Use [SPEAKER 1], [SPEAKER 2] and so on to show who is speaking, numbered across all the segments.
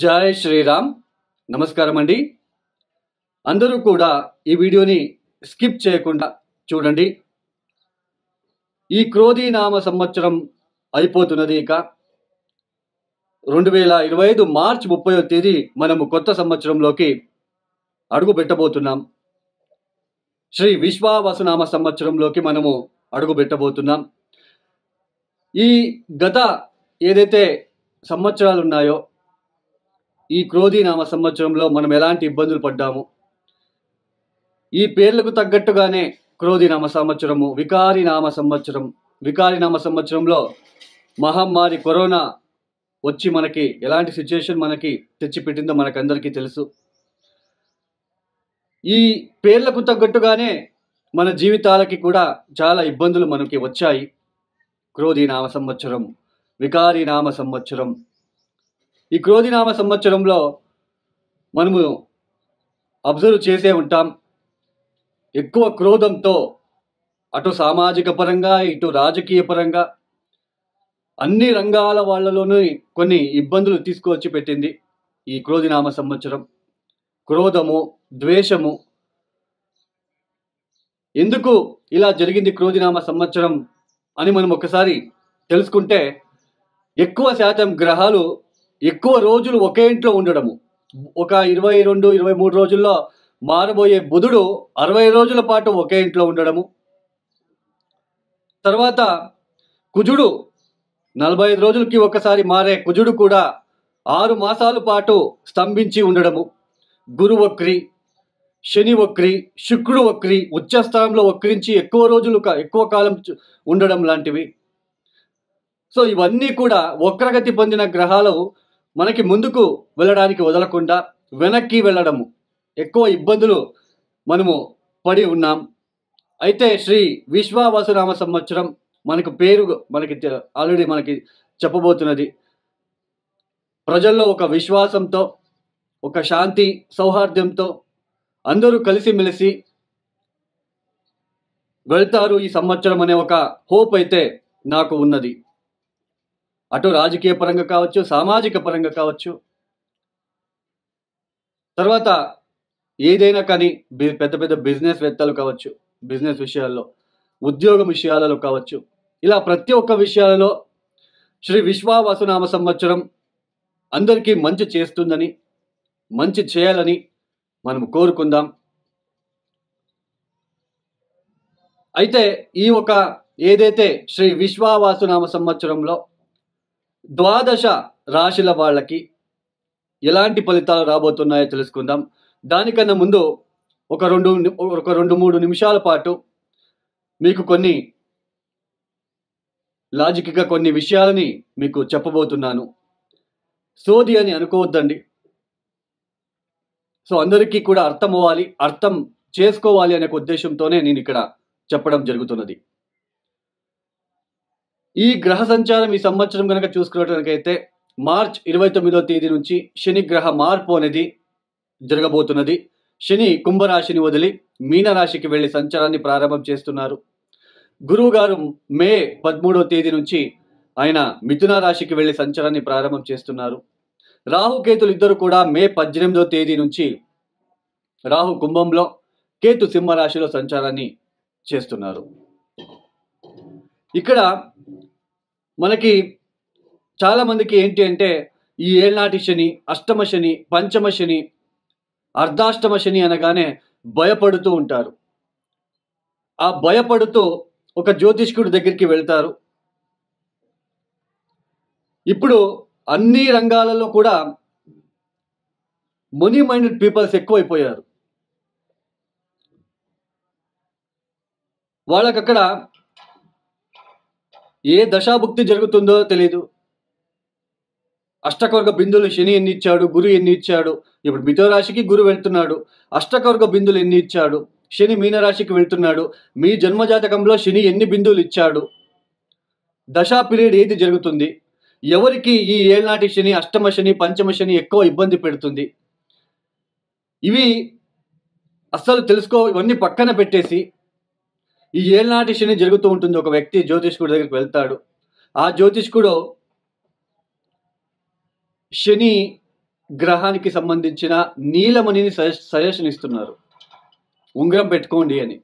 [SPEAKER 1] జై శ్రీరామ్. నమస్కారం అండి. అందరూ కూడా ఈ వీడియోని స్కిప్ చేయకుండా చూడండి. ఈ క్రోధీ నామ సంవత్సరం అయిపోతున్నది. ఇక 2025 మార్చి 30వ తేదీ మనము కొత్త సంవత్సరంలోకి అడుగు పెట్టబోతున్నాం. శ్రీ విశ్వావసునామ సంవత్సరంలోకి మనము అడుగు పెట్టబోతున్నాం. ఈ గత ఏదైతే సంవత్సరాలు ఉన్నాయో, ఈ క్రోధీ నామ సంవత్సరంలో మనం ఎలాంటి ఇబ్బందులు పడ్డాము, ఈ పేర్లకు తగ్గట్టుగానే క్రోధీ నామ సంవత్సరము, వికారి నామ సంవత్సరం. వికారి నామ సంవత్సరంలో మహమ్మారి కరోనా వచ్చి మనకి ఎలాంటి సిచ్యుయేషన్ మనకి తెచ్చిపెట్టిందో మనకందరికీ తెలుసు. ఈ పేర్లకు తగ్గట్టుగానే మన జీవితాలకి కూడా చాలా ఇబ్బందులు మనకి వచ్చాయి. క్రోధీ నామ సంవత్సరం, వికారి నామ సంవత్సరం. ఈ క్రోధీ నామ సంవత్సరంలో మనము అబ్జర్వ్ చేసే ఉంటాం, ఎక్కువ క్రోధంతో అటు సామాజిక పరంగా ఇటు రాజకీయ పరంగా అన్ని రంగాల వాళ్ళలోనూ కొన్ని ఇబ్బందులు తీసుకువచ్చి పెట్టింది ఈ క్రోధీ నామ సంవత్సరం. క్రోధము, ద్వేషము. ఎందుకు ఇలా జరిగింది క్రోధీ నామ సంవత్సరం అని మనం ఒకసారి తెలుసుకుంటే, ఎక్కువ శాతం గ్రహాలు ఎక్కువ రోజులు ఒకే ఇంట్లో ఉండడము. ఒక 22-23 రోజుల్లో మారబోయే బుధుడు 60 రోజుల పాటు ఒకే ఇంట్లో ఉండడము. తర్వాత కుజుడు 45 రోజులకి ఒకసారి మారే కుజుడు కూడా 6 మాసాల పాటు స్తంభించి ఉండడము. గురు వక్రి, శని వక్రి, శుక్రుడు వక్రి, ఉచ్చస్థానంలో వక్రించి ఎక్కువ కాలం ఉండడం లాంటివి. సో ఇవన్నీ కూడా వక్రగతి పొందిన గ్రహాలు మనకి ముందుకు వెళ్ళడానికి వదలకుండా వెనక్కి వెళ్ళడము, ఎక్కువ ఇబ్బందులు మనము పడి ఉన్నాం. అయితే శ్రీ విశ్వావసునామ సంవత్సరం మనకు పేరు ఆల్రెడీ మనకి చెప్పబోతున్నది. ప్రజల్లో ఒక విశ్వాసంతో, ఒక శాంతి సౌహార్దంతో అందరూ కలిసిమెలిసి వెళ్తారు ఈ సంవత్సరం అనే ఒక హోప్ అయితే నాకు ఉన్నది. అటు రాజకీయ పరంగా కావచ్చు, సామాజిక పరంగా కావచ్చు, తర్వాత ఏదైనా కానీ పెద్ద పెద్ద బిజినెస్ వేత్తలు కావచ్చు, బిజినెస్ విషయాల్లో, ఉద్యోగం విషయాలలో కావచ్చు, ఇలా ప్రతి ఒక్క విషయాలలో శ్రీ విశ్వావసునామ సంవత్సరం అందరికీ మంచి చేస్తుందని, మంచి చేయాలని మనం కోరుకుందాం. అయితే ఈ ఒక ఏదైతే శ్రీ విశ్వావసునామ సంవత్సరంలో 12 రాశుల వాళ్ళకి ఎలాంటి ఫలితాలు రాబోతున్నాయో తెలుసుకుందాం. దానికన్నా ముందు ఒక 2-3 నిమిషాల పాటు మీకు కొన్ని లాజిక్గా కొన్ని విషయాలని మీకు చెప్పబోతున్నాను. సోది అని అనుకోవద్దండి. సో అందరికీ కూడా అర్థం అవ్వాలి, అర్థం చేసుకోవాలి అనే ఉద్దేశంతోనే నేను ఇక్కడ చెప్పడం జరుగుతున్నది. ఈ గ్రహ సంచారం ఈ సంవత్సరం కనుక చూసుకున్నట్లయితే మార్చ్ 29వ తేదీ నుంచి శని గ్రహ మార్పు అనేది జరగబోతున్నది. శని కుంభరాశిని వదిలి మీనరాశికి వెళ్ళి సంచారాన్ని ప్రారంభం చేస్తున్నారు. గురువు గారు మే 13వ తేదీ నుంచి ఆయన మిథున రాశికి వెళ్ళి సంచారాన్ని ప్రారంభం చేస్తున్నారు. రాహుకేతులు ఇద్దరు కూడా మే 18వ తేదీ నుంచి రాహు కుంభంలో, కేతు సింహరాశిలో సంచారాన్ని చేస్తున్నారు. ఇక్కడ మనకి చాలా మందికి ఏంటి అంటే, ఈ ఏళ్నాటి శని, అష్టమ శని, పంచమ శని, అర్ధాష్టమ శని అనగానే భయపడుతూ ఉంటారు. ఆ భయపడుతూ ఒక జ్యోతిష్కుడి దగ్గరికి వెళ్తారు. ఇప్పుడు అన్ని రంగాలలో కూడా మనీ మైండెడ్ పీపుల్స్ ఎక్కువైపోయారు. వాళ్ళకక్కడ ఏ దశాభుక్తి జరుగుతుందో తెలీదు. అష్టకవర్గ బిందులు శని ఎన్ని ఇచ్చాడు, గురు ఎన్ని ఇచ్చాడు. ఇప్పుడు మిథున రాశికి గురు వెళ్తున్నాడు. అష్టకవర్గ బిందులు ఎన్ని ఇచ్చాడు, శని మీనరాశికి వెళ్తున్నాడు. మీ జన్మజాతకంలో శని ఎన్ని బిందువులు ఇచ్చాడు, దశా పీరియడ్ ఏది జరుగుతుంది, ఎవరికి ఈ ఏళ్నాటి శని, అష్టమ శని, పంచమ శని ఎక్కువ ఇబ్బంది పెడుతుంది, ఇవి అస్సలు ఇవన్నీ పక్కన పెట్టేసి ఈ ఏళ్నాటి శని జరుగుతూ ఉంటుంది. ఒక వ్యక్తి జ్యోతిష్కుడి దగ్గరికి వెళ్తాడు. ఆ జ్యోతిష్కుడు శని గ్రహానికి సంబంధించిన నీలమణిని సజెషన్ ఇస్తున్నారు, ఉంగరం పెట్టుకోండి అని.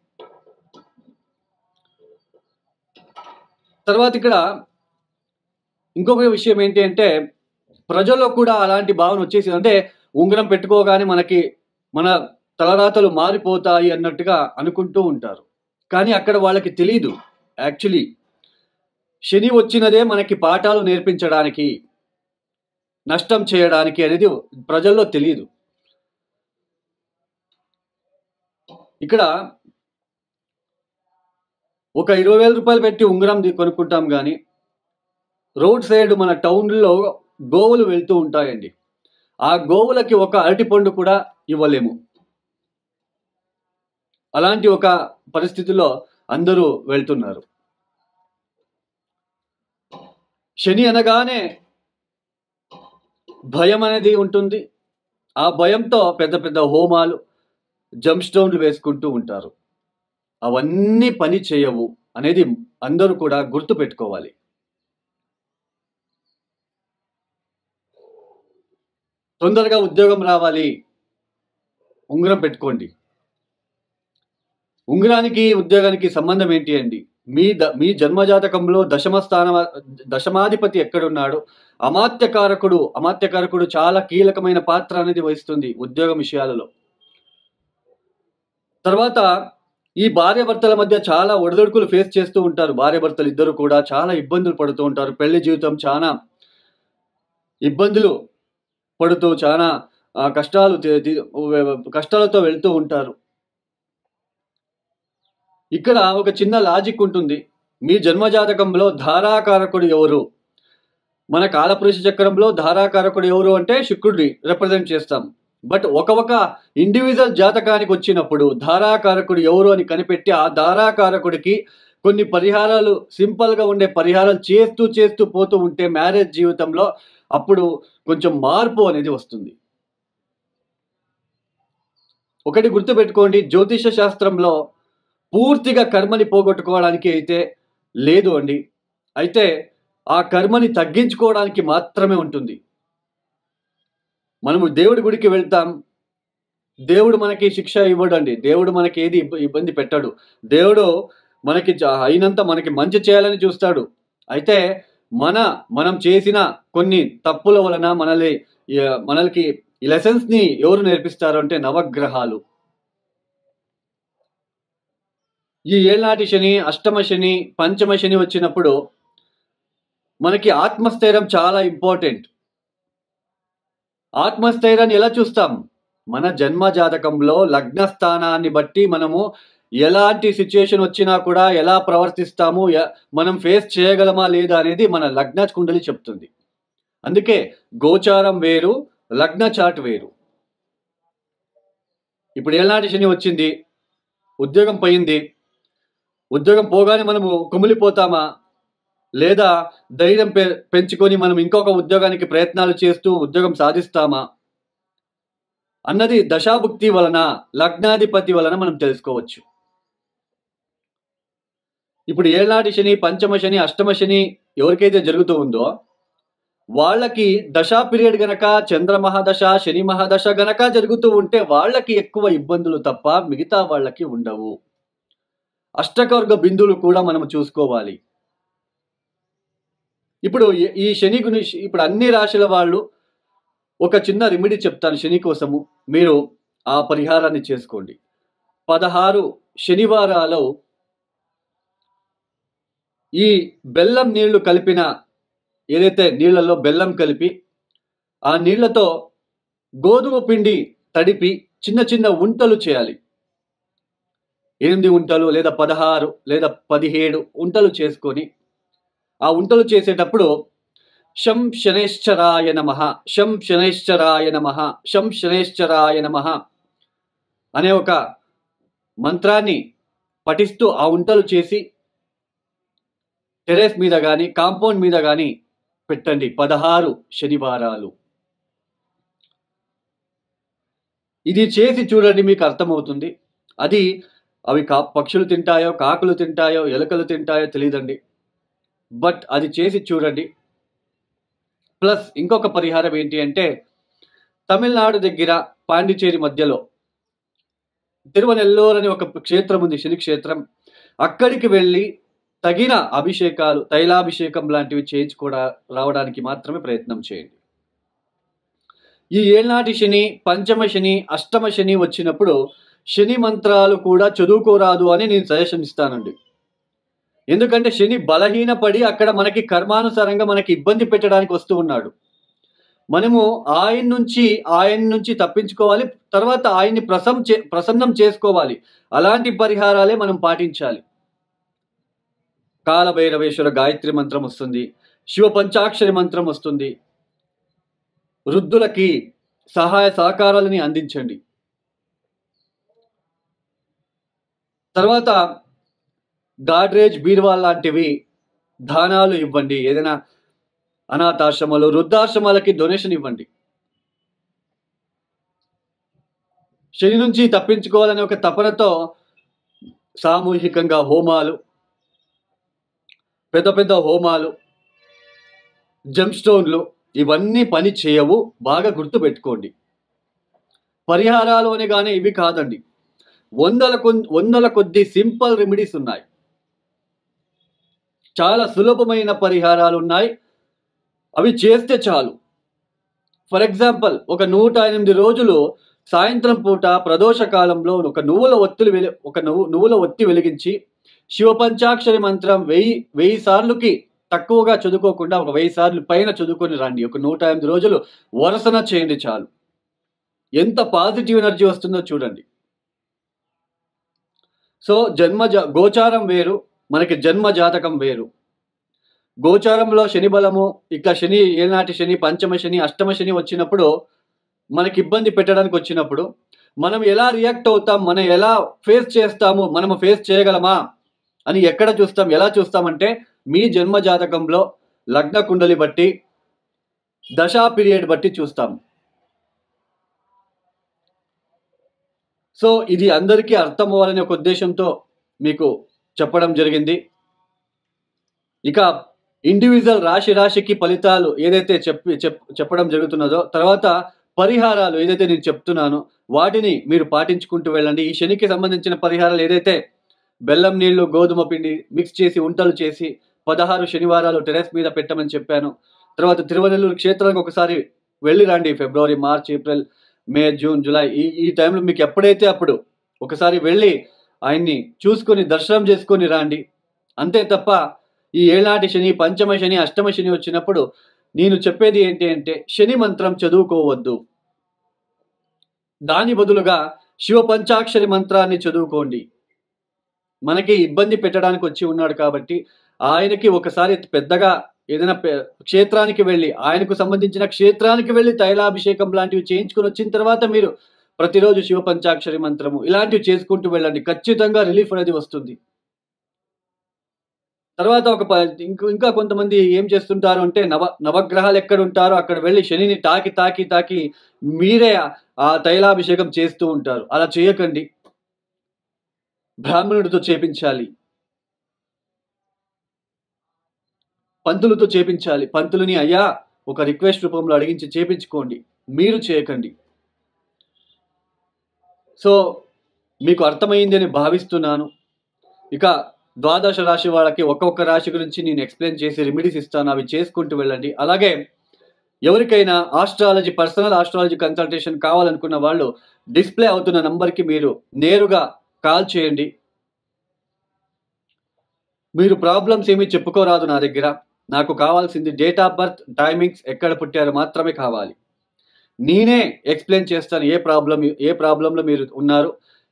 [SPEAKER 1] తర్వాత ఇక్కడ ఇంకొక విషయం ఏంటి అంటే, ప్రజల్లో కూడా అలాంటి భావన వచ్చేసింది. అంటే ఉంగరం పెట్టుకోగానే మన తలరాతలు మారిపోతాయి అన్నట్టుగా అనుకుంటూ ఉంటారు. కానీ అక్కడ వాళ్ళకి తెలీదు, యాక్చువల్లీ శని వచ్చినదే మనకి పాఠాలు నేర్పించడానికి, నష్టం చేయడానికి అనేది ప్రజల్లో తెలియదు. ఇక్కడ ఒక 20,000 రూపాయలు పెట్టి ఉంగరం కొనుక్కుంటాం కానీ రోడ్ సైడ్ మన టౌన్లో గోవులు వెళ్తూ ఉంటాయండి. ఆ గోవులకి ఒక అరటిపండు కూడా ఇవ్వలేము. అలాంటి ఒక పరిస్థితిలో అందరూ వెళ్తున్నారు. శని అనగానే భయం అనేది ఉంటుంది. ఆ భయంతో పెద్ద పెద్ద హోమాలు, జంప్ స్టోన్లు వేసుకుంటూ ఉంటారు. అవన్నీ పని చేయవు అనేది అందరూ కూడా గుర్తు పెట్టుకోవాలి. తొందరగా ఉద్యోగం రావాలి, ఉంగరం పెట్టుకోండి. ఉంగరానికి ఉద్యోగానికి సంబంధం ఏంటి అండి? మీ జన్మజాతకంలో దశమాధిపతి ఎక్కడున్నాడు? అమాత్యకారకుడు చాలా కీలకమైన పాత్ర అనేది వహిస్తుంది ఉద్యోగం విషయాలలో. తర్వాత ఈ భార్యాభర్తల మధ్య చాలా ఒడిదొడుకులు ఫేస్ చేస్తూ ఉంటారు. భార్యాభర్తలు ఇద్దరు కూడా చాలా ఇబ్బందులు పడుతూ ఉంటారు. పెళ్లి జీవితం చాలా ఇబ్బందులు పడుతూ చాలా కష్టాలతో వెళ్తూ ఉంటారు. ఇక్కడ ఒక చిన్న లాజిక్ ఉంటుంది. మీ జన్మజాతకంలో ధారాకారకుడు ఎవరు? మన కాలపురుష చక్రంలో ధారాకారకుడు ఎవరు అంటే శుక్రుడిని రిప్రజెంట్ చేస్తాం. బట్ ఒక ఇండివిజువల్ జాతకానికి వచ్చినప్పుడు ధారాకారకుడు ఎవరు అని కనిపెట్టి ఆ ధారాకారకుడికి కొన్ని పరిహారాలు, సింపుల్గా ఉండే పరిహారాలు చేస్తూ పోతూ ఉంటే మ్యారేజ్ జీవితంలో అప్పుడు కొంచెం మార్పు అనేది వస్తుంది. ఒకటి గుర్తుపెట్టుకోండి, జ్యోతిష శాస్త్రంలో పూర్తిగా కర్మని పోగొట్టుకోవడానికి అయితే లేదు అండి. అయితే ఆ కర్మని తగ్గించుకోవడానికి మాత్రమే ఉంటుంది. మనము దేవుడి గుడికి వెళ్తాం, దేవుడు మనకి శిక్ష ఇవ్వడండి. దేవుడు మనకి ఏది ఇబ్బంది పెట్టాడు. దేవుడు మనకి అయినంత మనకి మంచి చేయాలని చూస్తాడు. అయితే మనం చేసిన కొన్ని తప్పుల వలన మనకి ఈ లెసన్స్ని ఎవరు నేర్పిస్తారు అంటే నవగ్రహాలు. ఈ ఏళ్ళనాటి శని, అష్టమ శని, పంచమ శని వచ్చినప్పుడు మనకి ఆత్మస్థైర్యం చాలా ఇంపార్టెంట్. ఆత్మస్థైర్యాన్ని ఎలా చూస్తాం? మన జన్మ జాతకంలో లగ్న స్థానాన్ని బట్టి మనము ఎలాంటి సిచ్యుయేషన్ వచ్చినా కూడా ఎలా ప్రవర్తిస్తాము, మనం ఫేస్ చేయగలమా లేదా అనేది మన లగ్న కుండలి చెప్తుంది. అందుకే గోచారం వేరు, లగ్న చాట్ వేరు. ఇప్పుడు ఏళ్ళనాటి శని వచ్చింది, ఉద్యోగం పోయింది. ఉద్యోగం పోగానే మనము కుమిలిపోతామా, లేదా ధైర్యం పెంచుకొని మనం ఇంకొక ఉద్యోగానికి ప్రయత్నాలు చేస్తూ ఉద్యోగం సాధిస్తామా అన్నది దశాభుక్తి వలన, లగ్నాధిపతి వలన మనం తెలుసుకోవచ్చు. ఇప్పుడు ఏళ్ళనాటి శని, పంచమ శని, అష్టమ శని ఎవరికైతే జరుగుతూ ఉందో వాళ్ళకి దశా పీరియడ్ గనక, చంద్ర మహాదశ, శని మహాదశ గనక జరుగుతూ ఉంటే వాళ్ళకి ఎక్కువ ఇబ్బందులు తప్ప మిగతా వాళ్ళకి ఉండవు. అష్టకవర్గ బిందువులు కూడా మనం చూసుకోవాలి. ఇప్పుడు ఈ శని గురించి ఇప్పుడు అన్ని రాశుల వాళ్ళు ఒక చిన్న రెమెడీ చెప్తాను శని కోసము. మీరు ఆ పరిహారాన్ని చేసుకోండి. 16 శనివారాలు ఈ బెల్లం నీళ్లు కలిపిన, ఏదైతే నీళ్లలో బెల్లం కలిపి ఆ నీళ్లతో గోధుమ పిండి తడిపి చిన్న చిన్న ఉంటలు చేయాలి. 8 ఉంటలు లేదా 16 లేదా 17 ఉంటలు చేసుకొని ఆ ఉంటలు చేసేటప్పుడు శం శనైశ్చరాయ నమః, శం శనైశ్చరాయ నమః, శం శనైశ్చరాయ నమః అనే ఒక మంత్రాన్ని పఠిస్తూ ఆ ఉంటలు చేసి టెరెస్ మీద కానీ కాంపౌండ్ మీద కానీ పెట్టండి 16 శనివారాలు. ఇది చేసి చూడండి, మీకు అర్థమవుతుంది. అవి పక్షులు తింటాయో, కాకులు తింటాయో, ఎలుకలు తింటాయో తెలియదండి. బట్ అది చేసి చూడండి. ప్లస్ ఇంకొక పరిహారం ఏంటి అంటే తమిళనాడు దగ్గర పాండిచేరి మధ్యలో తిరువనెల్లూరు అని ఒక క్షేత్రం ఉంది, శని క్షేత్రం. అక్కడికి వెళ్ళి తగిన అభిషేకాలు, తైలాభిషేకం లాంటివి చేయించుకోవడా రావడానికి మాత్రమే ప్రయత్నం చేయండి. ఈ ఏళ్నాటి శని, పంచమ శని, అష్టమ శని వచ్చినప్పుడు శని మంత్రాలు కూడా చదువుకోరాదు అని నేను సజెషన్ ఇస్తానండి. ఎందుకంటే శని బలహీనపడి అక్కడ మనకి కర్మానుసారంగా మనకి ఇబ్బంది పెట్టడానికి వస్తూ ఉన్నాడు. మనము ఆయన నుంచి తప్పించుకోవాలి, తర్వాత ఆయన్ని ప్రసన్నం చేసుకోవాలి. అలాంటి పరిహారాలే మనం పాటించాలి. కాలభైరవేశ్వర గాయత్రి మంత్రం వస్తుంది, శివ పంచాక్షరి మంత్రం వస్తుంది. వృద్ధులకి సహాయ సహకారాలని అందించండి. తర్వాత గాడ్రేజ్, బీర్వాల్ లాంటివి దానాలు ఇవ్వండి. ఏదైనా అనాథాశ్రమాలు, వృద్ధాశ్రమాలకి డొనేషన్ ఇవ్వండి. శని నుంచి తప్పించుకోవాలనే ఒక తపనతో సామూహికంగా హోమాలు, పెద్ద పెద్ద హోమాలు, జెమ్ స్టోన్లు ఇవన్నీ పని చేయవు. బాగా గుర్తుపెట్టుకోండి. పరిహారాలు అనగానే ఇవి కాదండి, వందల కొద్ది సింపుల్ రెమెడీస్ ఉన్నాయి. చాలా సులభమైన పరిహారాలు ఉన్నాయి. అవి చేస్తే చాలు. ఫర్ ఎగ్జాంపుల్, ఒక 108 రోజులు సాయంత్రం పూట ప్రదోష కాలంలో ఒక నువ్వుల ఒత్తి వెలిగించి శివ పంచాక్షరి మంత్రం 1000 సార్లుకి తక్కువగా చదువుకోకుండా ఒక 1000 సార్లు పైన చదువుకొని రండి. ఒక 108 రోజులు వరుసన చేయండి చాలు. ఎంత పాజిటివ్ ఎనర్జీ వస్తుందో చూడండి. సో గోచారం వేరు, మనకి జన్మ జాతకం వేరు. గోచారంలో శని బలము, ఇట్లా శని, ఏనాటి శని, పంచమ శని, అష్టమ శని వచ్చినప్పుడు, మనకి ఇబ్బంది పెట్టడానికి వచ్చినప్పుడు మనం ఎలా రియాక్ట్ అవుతాం, మనం ఎలా ఫేస్ చేస్తాము, మనము ఫేస్ చేయగలమా అని ఎక్కడ చూస్తాం, ఎలా చూస్తామంటే మీ జన్మ జాతకంలో లగ్న కుండలి బట్టి, దశా పీరియడ్ బట్టి చూస్తాం. సో ఇది అందరికీ అర్థం అవ్వాలనే ఒక ఉద్దేశంతో మీకు చెప్పడం జరిగింది. ఇక ఇండివిజువల్ రాశికి ఫలితాలు ఏదైతే చెప్పడం జరుగుతున్నదో, తర్వాత పరిహారాలు ఏదైతే నేను చెప్తున్నానో వాటిని మీరు పాటించుకుంటూ వెళ్ళండి. ఈ శనికి సంబంధించిన పరిహారాలు ఏదైతే బెల్లం నీళ్లు, గోధుమ పిండి మిక్స్ చేసి ఉంటలు చేసి 16 శనివారాలు టెరెస్ మీద పెట్టమని చెప్పాను. తర్వాత తిరువనెల్లూరు క్షేత్రానికి ఒకసారి వెళ్ళి రండి. ఫిబ్రవరి, మార్చ్, ఏప్రిల్, మే, జూన్, జూలై ఈ టైంలో మీకు ఎప్పుడైతే అప్పుడు ఒకసారి వెళ్ళి ఆయన్ని చూసుకొని దర్శనం చేసుకొని రండి. అంతే తప్ప ఈ ఏళ్నాటి శని, పంచమ శని, అష్టమ శని వచ్చినప్పుడు నేను చెప్పేది ఏంటి అంటే శని మంత్రం చదువుకోవద్దు. దాని బదులుగా శివ పంచాక్షరి మంత్రాన్ని చదువుకోండి. మనకి ఇబ్బంది పెట్టడానికి వచ్చి ఉన్నాడు కాబట్టి ఆయనకి ఒకసారి పెద్దగా ఏదైనా క్షేత్రానికి వెళ్ళి, ఆయనకు సంబంధించిన క్షేత్రానికి వెళ్ళి తైలాభిషేకం లాంటివి చేయించుకొని వచ్చిన తర్వాత మీరు ప్రతిరోజు శివ పంచాక్షరి మంత్రము ఇలాంటివి చేసుకుంటూ వెళ్ళండి. ఖచ్చితంగా రిలీఫ్ అనేది వస్తుంది. తర్వాత ఇంకా కొంతమంది ఏం చేస్తుంటారు అంటే నవగ్రహాలు ఎక్కడ ఉంటారో అక్కడ వెళ్ళి శనిని తాకి మీరే ఆ తైలాభిషేకం చేస్తూ ఉంటారు. అలా చేయకండి. బ్రాహ్మణుడితో చేపించాలి, పంతులతో చేపించాలి. పంతులని అయ్యా ఒక రిక్వెస్ట్ రూపంలో అడిగించి చేపించుకోండి, మీరు చేయకండి. సో మీకు అర్థమైంది అని భావిస్తున్నాను. ఇక ద్వాదశ రాశి వాళ్ళకి ఒక్కొక్క రాశి గురించి నేను ఎక్స్ప్లెయిన్ చేసి రెమెడీస్ ఇస్తాను, అవి చేసుకుంటూ వెళ్ళండి. అలాగే ఎవరికైనా పర్సనల్ ఆస్ట్రాలజీ కన్సల్టేషన్ కావాలనుకున్న వాళ్ళు డిస్ప్లే అవుతున్న నంబర్కి మీరు నేరుగా కాల్ చేయండి. మీరు ప్రాబ్లమ్స్ ఏమీ చెప్పుకోరాదు నా దగ్గర. నాకు కావాల్సింది డేట్ ఆఫ్ బర్త్, టైమింగ్స్, ఎక్కడ పుట్టారు మాత్రమే కావాలి. నేనే ఎక్స్ప్లెయిన్ చేస్తాను ఏ ప్రాబ్లంలో మీరు ఉన్నారు,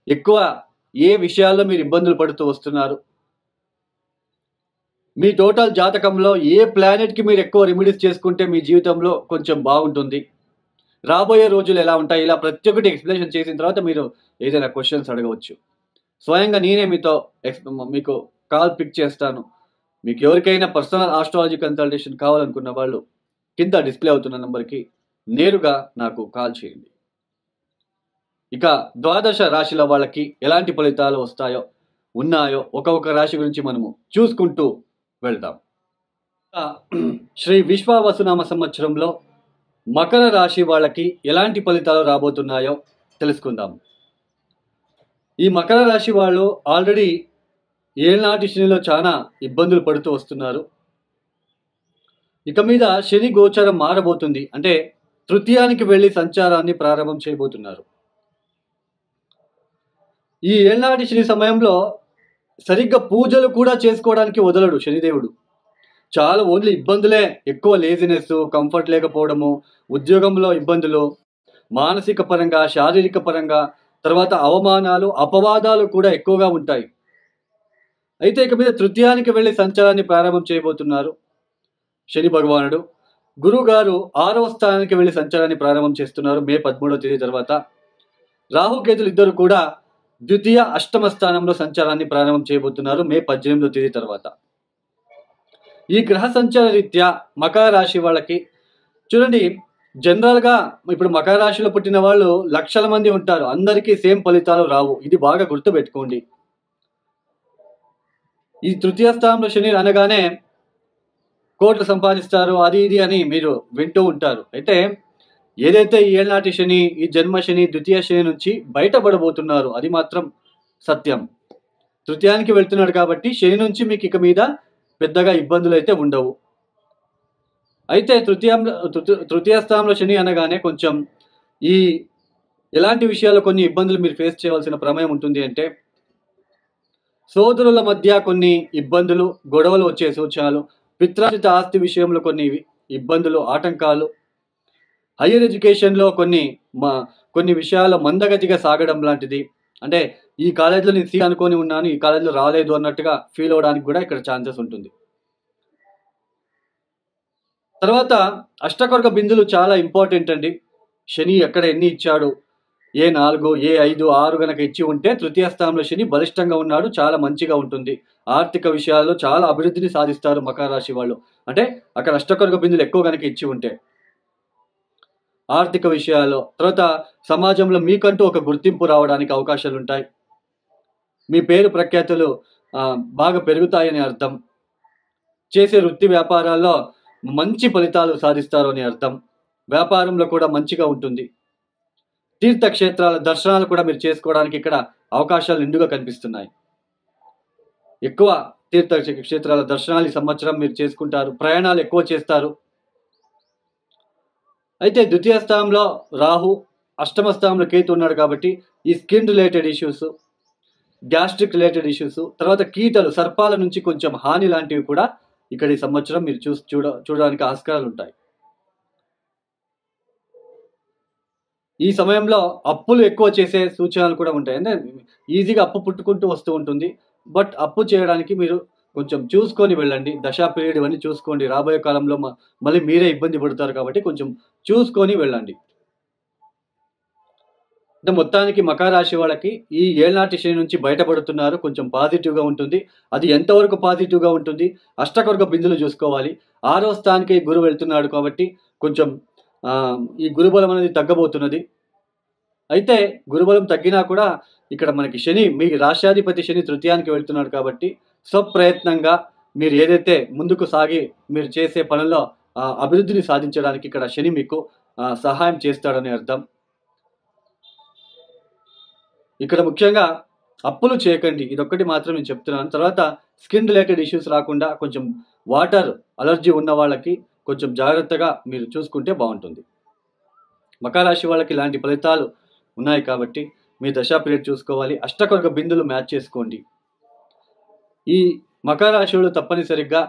[SPEAKER 1] ఎక్కువ ఏ విషయాల్లో మీరు ఇబ్బందులు పడుతూ వస్తున్నారు, మీ టోటల్ జాతకంలో ఏ ప్లానెట్కి మీరు ఎక్కువ రెమెడీస్ చేసుకుంటే మీ జీవితంలో కొంచెం బాగుంటుంది, రాబోయే రోజులు ఎలా ఉంటాయి, ఇలా ప్రతి ఒక్కటి ఎక్స్ప్లెనేషన్ చేసిన తర్వాత మీరు ఏదైనా క్వశ్చన్స్ అడగవచ్చు. స్వయంగా నేనే మీకు కాల్ పిక్ చేస్తాను. మీకు ఎవరికైనా పర్సనల్ ఆస్ట్రాలజీ కన్సల్టేషన్ కావాలనుకున్న వాళ్ళు కింద డిస్ప్లే అవుతున్న నెంబర్కి నేరుగా నాకు కాల్ చేయండి. ఇక ద్వాదశ రాశిల వాళ్ళకి ఎలాంటి ఫలితాలు ఉన్నాయో ఒక్కొక్క రాశి గురించి మనము చూసుకుంటూ వెళ్దాం. శ్రీ విశ్వావసునామ సంవత్సరంలో మకర రాశి వాళ్ళకి ఎలాంటి ఫలితాలు రాబోతున్నాయో తెలుసుకుందాం. ఈ మకర రాశి వాళ్ళు ఆల్రెడీ ఏళ్ళనాటి శనిలో చాలా ఇబ్బందులు పడుతూ వస్తున్నారు. ఇక మీద శని గోచరం మారబోతుంది. అంటే తృతీయానికి వెళ్ళి సంచారాన్ని ప్రారంభం చేయబోతున్నారు. ఈ ఏళ్ళనాటి శని సమయంలో సరిగ్గా పూజలు కూడా చేసుకోవడానికి వదలడు శనిదేవుడు. చాలా ఓన్లీ ఇబ్బందులే ఎక్కువ, లేజినెస్, కంఫర్ట్ లేకపోవడము, ఉద్యోగంలో ఇబ్బందులు, మానసిక పరంగా, శారీరక పరంగా, తర్వాత అవమానాలు, అపవాదాలు కూడా ఎక్కువగా ఉంటాయి. అయితే ఇక మీద తృతీయానికి వెళ్ళి సంచారాన్ని ప్రారంభం చేయబోతున్నారు శని భగవానుడు. గురువు గారు 6వ స్థానానికి వెళ్ళి సంచారాన్ని ప్రారంభం చేస్తున్నారు మే 13వ తేదీ తర్వాత. రాహుకేతులు ఇద్దరు కూడా ద్వితీయ, అష్టమ స్థానంలో సంచారాన్ని ప్రారంభం చేయబోతున్నారు మే 18వ తేదీ తర్వాత. ఈ గ్రహ సంచార రీత్యా మకర రాశి వాళ్ళకి చూడండి, జనరల్గా ఇప్పుడు మకర రాశిలో పుట్టిన వాళ్ళు లక్షల మంది ఉంటారు. అందరికీ సేమ్ ఫలితాలు రావు. ఇది బాగా గుర్తుపెట్టుకోండి. ఈ తృతీయ స్థానంలో శని అనగానే కోట్లు సంపాదిస్తారు, అది ఇది అని మీరు వింటూ ఉంటారు. అయితే ఏదైతే ఈ ఏళ్ళనాటి శని, ఈ జన్మ శని, ద్వితీయ శని నుంచి బయటపడబోతున్నారు అది మాత్రం సత్యం. తృతీయానికి వెళ్తున్నాడు కాబట్టి శని నుంచి మీకు ఇక మీద పెద్దగా ఇబ్బందులు అయితే ఉండవు. అయితే తృతీయ స్థానంలో శని అనగానే కొంచెం ఈ ఎలాంటి విషయాల్లో కొన్ని ఇబ్బందులు మీరు ఫేస్ చేయవలసిన ప్రమేయం ఉంటుంది అంటే, సోదరుల మధ్య కొన్ని ఇబ్బందులు, గొడవలు వచ్చే సూచనలు, పిత్రార్జిత ఆస్తి విషయంలో కొన్ని ఇబ్బందులు, ఆటంకాలు, హయ్యర్ ఎడ్యుకేషన్లో కొన్ని విషయాల్లో మందగతిగా సాగడం లాంటిది. అంటే ఈ కాలేజీలో నేను సీట్ అనుకొని ఉన్నాను, ఈ కాలేజీలో రాలేదు అన్నట్టుగా ఫీల్ అవడానికి కూడా ఇక్కడ ఛాన్సెస్ ఉంటుంది. తర్వాత అష్టకొరక బిందులు చాలా ఇంపార్టెంట్ అండి. శని ఎక్కడ ఎన్ని ఇచ్చాడు, ఏ4, ఏ5, 6 గనక ఇచ్చి ఉంటే తృతీయ స్థానంలో శని బలిష్టంగా ఉన్నాడు, చాలా మంచిగా ఉంటుంది. ఆర్థిక విషయాల్లో చాలా అభివృద్ధిని సాధిస్తారు మకర రాశి వాళ్ళు. అంటే అక్కడ అష్టకొరక బిందులు ఎక్కువ గనక ఇచ్చి ఉంటే ఆర్థిక విషయాల్లో, తర్వాత సమాజంలో మీకంటూ ఒక గుర్తింపు రావడానికి అవకాశాలు ఉంటాయి. మీ పేరు ప్రఖ్యాతులు బాగా పెరుగుతాయని అర్థం. చేసే వృత్తి వ్యాపారాల్లో మంచి ఫలితాలు సాధిస్తారు అని అర్థం. వ్యాపారంలో కూడా మంచిగా ఉంటుంది. తీర్థక్షేత్రాల దర్శనాలు కూడా మీరు చేసుకోవడానికి ఇక్కడ అవకాశాలు నిండుగా కనిపిస్తున్నాయి. ఎక్కువ తీర్థక్షేత్రాల దర్శనాలు ఈ సంవత్సరం మీరు చేసుకుంటారు. ప్రయాణాలు ఎక్కువ చేస్తారు. అయితే ద్వితీయ స్థానంలో రాహు, అష్టమ స్థానంలో కేతు ఉన్నాడు కాబట్టి ఈ skin related issues, gastric related issues, తర్వాత కీటలు, సర్పాల నుంచి కొంచెం హాని లాంటివి కూడా ఇక్కడ ఈ సంవత్సరం మీరు చూడడానికి ఆస్కారాలు ఉంటాయి. ఈ సమయంలో అప్పులు ఎక్కువ చేసే సూచనలు కూడా ఉంటాయి. అంటే ఈజీగా అప్పు పుట్టుకుంటూ వస్తూ ఉంటుంది. బట్ అప్పు చేయడానికి మీరు కొంచెం చూసుకొని వెళ్ళండి. దశా పీరియడ్ ఇవన్నీ చూసుకోండి. రాబోయే కాలంలో మళ్ళీ మీరే ఇబ్బంది పడతారు కాబట్టి కొంచెం చూసుకొని వెళ్ళండి. అంటే మొత్తానికి మకర రాశి వాళ్ళకి ఈ ఏళ్ళనాటి శని నుంచి బయటపడుతున్నారు. కొంచెం పాజిటివ్గా ఉంటుంది. అది ఎంతవరకు పాజిటివ్గా ఉంటుంది, అష్టకొరక బిందులు చూసుకోవాలి. 6వ స్థానానికి గురువు వెళ్తున్నాడు కాబట్టి కొంచెం ఈ గురుబలం అనేది తగ్గబోతున్నది. అయితే గురుబలం తగ్గినా కూడా ఇక్కడ మనకి శని, మీ రాశ్యాధిపతి శని తృతీయానికి వెళ్తున్నాడు కాబట్టి స్వప్రయత్నంగా మీరు ఏదైతే ముందుకు సాగి మీరు చేసే పనుల్లో అభివృద్ధిని సాధించడానికి ఇక్కడ శని మీకు సహాయం చేస్తాడని అర్థం. ఇక్కడ ముఖ్యంగా అప్పులు చేయకండి, ఇదొక్కటి మాత్రం నేను చెప్తున్నాను. తర్వాత స్కిన్ రిలేటెడ్ ఇష్యూస్ రాకుండా కొంచెం వాటర్ అలర్జీ ఉన్న వాళ్ళకి కొంచెం జాగ్రత్తగా మీరు చూసుకుంటే బాగుంటుంది. మకర రాశి వాళ్ళకి ఇలాంటి ఫలితాలు ఉన్నాయి కాబట్టి మీ దశా పీరియడ్ చూసుకోవాలి. అష్టకొరక బిందులు మ్యాచ్ చేసుకోండి. ఈ మకర రాశి వాళ్ళు తప్పనిసరిగా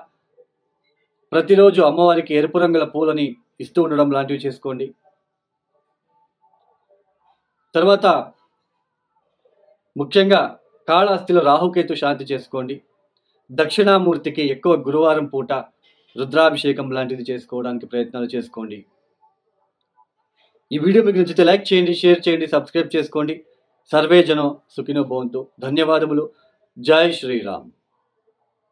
[SPEAKER 1] ప్రతిరోజు అమ్మవారికి ఎరుపు రంగుల పూలని ఇస్తూ ఉండడం లాంటివి చేసుకోండి. తర్వాత ముఖ్యంగా కాళహస్తిలో రాహుకేతు శాంతి చేసుకోండి. దక్షిణామూర్తికి ఎక్కువ గురువారం పూట రుద్రాభిషేకం లాంటిది చేసుకోవడానికి ప్రయత్నాలు చేసుకోండి. ఈ వీడియో మీకు నచ్చితే లైక్ చేయండి, షేర్ చేయండి, సబ్స్క్రైబ్ చేసుకోండి. సర్వే జనం సుఖినో భవంతు. ధన్యవాదములు. జై శ్రీరామ్.